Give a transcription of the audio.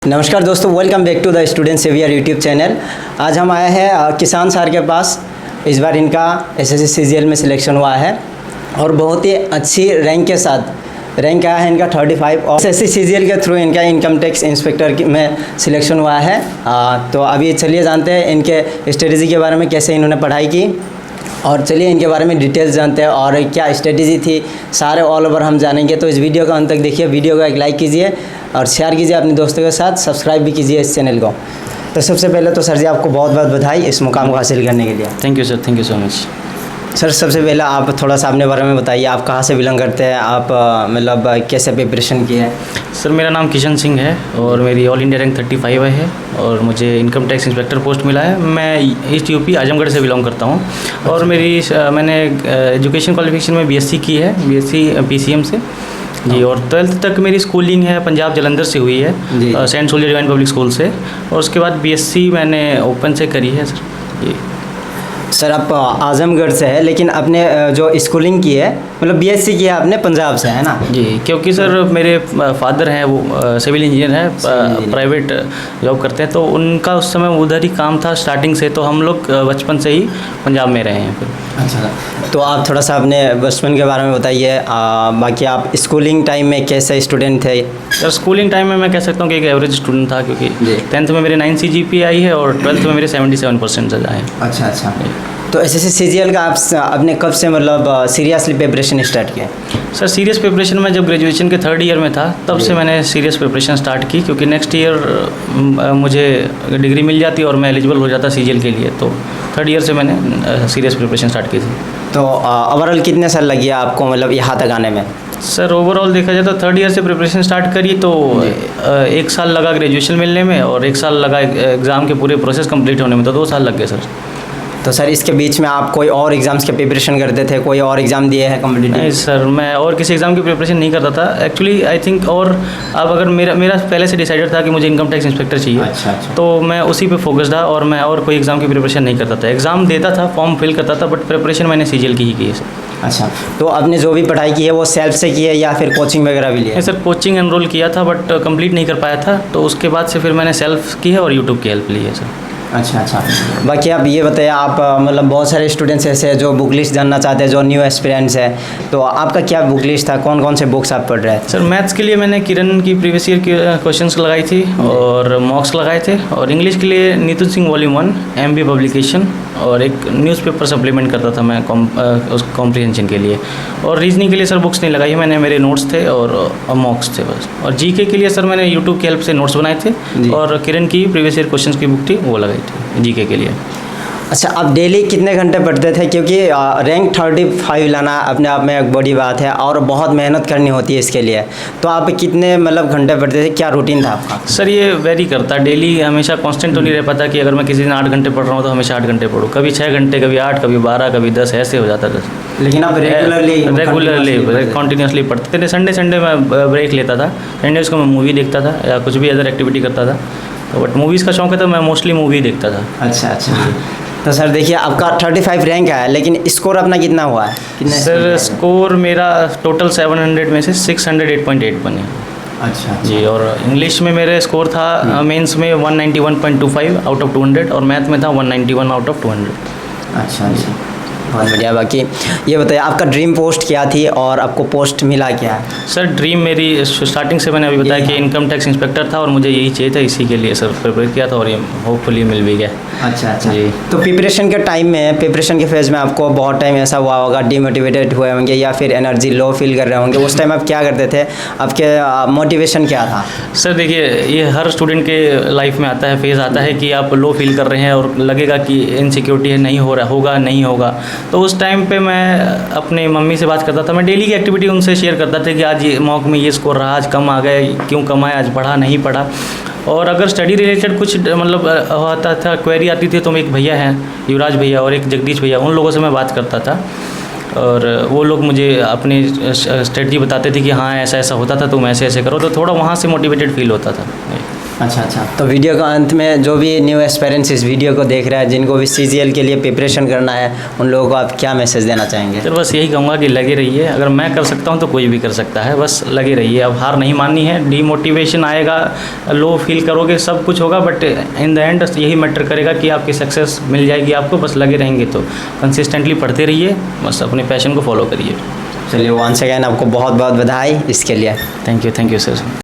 नमस्कार दोस्तों, welcome back to the student saviour YouTube channel. आज हम आए हैं किसान सर के पास। इस बार इनका एसएससी सीजीएल में सिलेक्शन हुआ है और बहुत ही अच्छी रैंक के साथ रैंक आया है इनका 35 और एसएससी सीजीएल के थ्रू इनका इनकम टैक्स इंस्पेक्टर में सिलेक्शन हुआ है। तो अभी चलिए जानते हैं इनके स्ट्रेटजी के बारे में, कैसे इन्होंने पढ़ाई की, और चलिए इनके बारे में डिटेल्स जानते हैं और क्या स्ट्रेटजी थी, सारे ऑल ओवर हम जानेंगे। तो इस वीडियो को अंत तक देखिए, वीडियो को एक लाइक कीजिए और शेयर कीजिए अपने दोस्तों के साथ, सब्सक्राइब भी कीजिए इस चैनल को। तो सबसे पहले तो सर जी आपको बहुत बहुत बधाई इस मुकाम को हासिल करने के लिए। Thank you sir, thank you so much. Sir सबसे पहले आप थोड़ा सा अपने बारे में बताइए, आप कहाँ से बिलोंग करते हैं, आप मतलब कैसे प्रिपरेशन की है। सर मेरा नाम किशन सिंह है और मेरी ऑल इंडिया रैंक 35 है और मुझे इनकम टैक्स इंस्पेक्टर पोस्ट मिला है। मैं ईस्ट यूपी आजमगढ़ से बिलोंग करता हूँ और मैंने एजुकेशन क्वालिफिकेशन में बीएससी की है, बीएससी पीसीएम से जी। और 12th तक मेरी स्कूलिंग है पंजाब जलंधर से हुई है, Saint Soldier Divine Public School से, और उसके बाद बीएससी मैंने ओपन से करी है सर जी। सर आप आजमगढ़ से है, लेकिन अपने जो स्कूलिंग की है मतलब बीएससी की है आपने पंजाब से, है ना जी? क्योंकि सर मेरे फादर हैं वो सिविल इंजीनियर हैं, प्राइवेट जॉब करते हैं, तो उनका उस समय उधर ही काम था स्टार्टिंग से, तो हम लोग बचपन से ही पंजाब में रहे हैं फिर। अच्छा, तो आप थोड़ा सा अपने बचपन के बारे में बताइए। बाकी आप स्कूलिंग टाइम में कैसे स्टूडेंट थे। सर स्कूलिंग टाइम में मैं कह सकता हूँ कि एक एवरेज स्टूडेंट था, क्योंकि 10th में मेरे 9 CGPA आई है और 12th में मेरे 77% आए हैं। अच्छा। तो एसएससी सीजीएल का आप अपने कब से मतलब सीरियसली प्रिपरेशन स्टार्ट किया। सर सीरियस प्रिपरेशन में जब ग्रेजुएशन के 3rd ईयर में था तब से मैंने सीरियस प्रिपरेशन स्टार्ट की, क्योंकि नेक्स्ट ईयर मुझे डिग्री मिल जाती और मैं एलिजिबल हो जाता सीजीएल के लिए, तो 3rd ईयर से मैंने सीरियस प्रिपरेशन स्टार्ट की थी। तो ओवरऑल कितने साल लगी आपको मतलब यहाँ तक आने में। सर ओवरऑल देखा जाए तो 3rd ईयर से प्रिपरेशन स्टार्ट करी तो 1 साल लगा ग्रेजुएशन मिलने में और 1 साल लगा एग्ज़ाम के पूरे प्रोसेस कंप्लीट होने में, तो 2 साल लग गए सर। तो सर इसके बीच में आप कोई और एग्ज़ाम्स की प्रिपरेशन करते थे, कोई और एग्ज़ाम दिए हैं कम्पिटिटिव। नहीं सर, मैं और किसी एग्ज़ाम की प्रिपरेशन नहीं करता था एक्चुअली, आई थिंक। और अब अगर मेरा पहले से डिसाइडेड था कि मुझे इनकम टैक्स इंस्पेक्टर चाहिए। अच्छा। तो मैं उसी पे फोकस था और मैं और कोई एग्ज़ाम की प्रिपरेशन नहीं करता था। एग्ज़ाम देता था, फॉर्म फिल करता था, बट प्रिपरेशन मैंने सीजीएल की ही की है सर। अच्छा, तो आपने जो भी पढ़ाई की है वो सेल्फ से की है या फिर कोचिंग वगैरह भी लिया है। सर कोचिंग एनरोल किया था बट कंप्लीट नहीं कर पाया था, तो उसके बाद से फिर मैंने सेल्फ की है और यूट्यूब की हेल्प ली है सर। अच्छा। बाकी आप ये बताइए, आप मतलब बहुत सारे स्टूडेंट्स ऐसे हैं जो बुक लिस्ट जानना चाहते हैं, जो न्यू एस्पिरेंट्स है, तो आपका क्या बुक लिस्ट था, कौन कौन से बुक्स आप पढ़ रहे हैं। सर मैथ्स के लिए मैंने किरण की प्रीवियस ईयर की क्वेश्चंस लगाई थी और मॉक्स लगाए थे, और इंग्लिश के लिए Neetu Singh volume 1 MB publication और एक न्यूज़पेपर सप्लीमेंट करता था मैं उस कॉम्प्रिहेंशन के लिए। और रीजनिंग के लिए सर बुक्स नहीं लगाई मैंने, मेरे नोट्स थे और मॉक्स थे बस। और जीके के लिए सर मैंने यूट्यूब की हेल्प से नोट्स बनाए थे और किरण की प्रीवियस ईयर क्वेश्चंस की बुक थी वो लगाई थी जीके के लिए। अच्छा, आप डेली कितने घंटे पढ़ते थे, क्योंकि रैंक 35 लाना अपने आप में एक बड़ी बात है और बहुत मेहनत करनी होती है इसके लिए, तो आप कितने मतलब घंटे पढ़ते थे, क्या रूटीन था आपका। सर ये वेरी करता, डेली हमेशा कांस्टेंट तो नहीं रह पाता कि अगर मैं किसी दिन 8 घंटे पढ़ रहा हूँ तो हमेशा 8 घंटे पढ़ूँ, कभी 6 घंटे, कभी 8, कभी 12, कभी 10, ऐसे हो जाता था। लेकिन आप रेगुलरली कंटिन्यूसली पढ़ते थे। संडे में ब्रेक लेता था, संडेज को मैं मूवी देखता था या कुछ भी अदर एक्टिविटी करता था, तो बट मूवीज़ का शौक है तो मैं मोस्टली मूवी देखता था। अच्छा। तो सर देखिए, आपका 35 रैंक है, लेकिन स्कोर अपना कितना हुआ है, कितने। सर स्कोर मेरा टोटल 700 में से 608.8 बने। अच्छा जी। और इंग्लिश में मेरे स्कोर था मेंस में 191.25 आउट ऑफ 200 और मैथ में था 191 आउट ऑफ 200। अच्छा, बहुत बढ़िया। बाकी ये बताइए, आपका ड्रीम पोस्ट क्या थी और आपको पोस्ट मिला क्या है। सर ड्रीम मेरी स्टार्टिंग से मैंने अभी बताया कि इनकम टैक्स इंस्पेक्टर था और मुझे यही चाहिए था, इसी के लिए सर प्रिपेयर किया था और ये होपफुली मिल भी गया। अच्छा जी। तो प्रिपरेशन के टाइम में, प्रिपरेशन के फेज़ में आपको बहुत टाइम ऐसा हुआ होगा, डिमोटिवेटेड हुए होंगे या फिर एनर्जी लो फील कर रहे होंगे, उस टाइम आप क्या करते थे, आपके मोटिवेशन क्या था। सर देखिए, ये हर स्टूडेंट के लाइफ में आता है, फेज़ आता है कि आप लो फील कर रहे हैं और लगेगा कि इनसिक्योरिटी है, नहीं हो रहा होगा, नहीं होगा। तो उस टाइम पे मैं अपने मम्मी से बात करता था, मैं डेली की एक्टिविटी उनसे शेयर करता था कि आज ये मॉक में ये स्कोर रहा, आज कम आ गए, क्यों कम आए, आज पढ़ा नहीं पढ़ा। और अगर स्टडी रिलेटेड कुछ मतलब होता था, क्वेरी आती थी, तो एक भैया हैं युवराज भैया और एक जगदीश भैया, उन लोगों से मैं बात करता था और वो लोग मुझे अपनी स्ट्रेटजी बताते थे कि हाँ ऐसा ऐसा होता था, तुम ऐसे ऐसे करो, तो थोड़ा वहाँ से मोटिवेटेड फील होता था। अच्छा अच्छा, तो वीडियो के अंत में जो भी न्यू एस्पेरेंट्स इस वीडियो को देख रहे हैं, जिनको भी CGL के लिए प्रिपरेशन करना है, उन लोगों को आप क्या मैसेज देना चाहेंगे? सर बस यही कहूँगा कि लगे रहिए, अगर मैं कर सकता हूँ तो कोई भी कर सकता है, बस लगे रहिए। अब हार नहीं माननी है, डीमोटिवेशन आएगा, लो फील करोगे, सब कुछ होगा, बट इन द एंड यही मैटर करेगा कि आपकी सक्सेस मिल जाएगी आपको, बस लगे रहेंगे तो। कंसिस्टेंटली पढ़ते रहिए, बस अपने पैशन को फॉलो करिए। चलिए, वंस अगेन आपको बहुत बहुत बधाई इसके लिए। Thank you sir.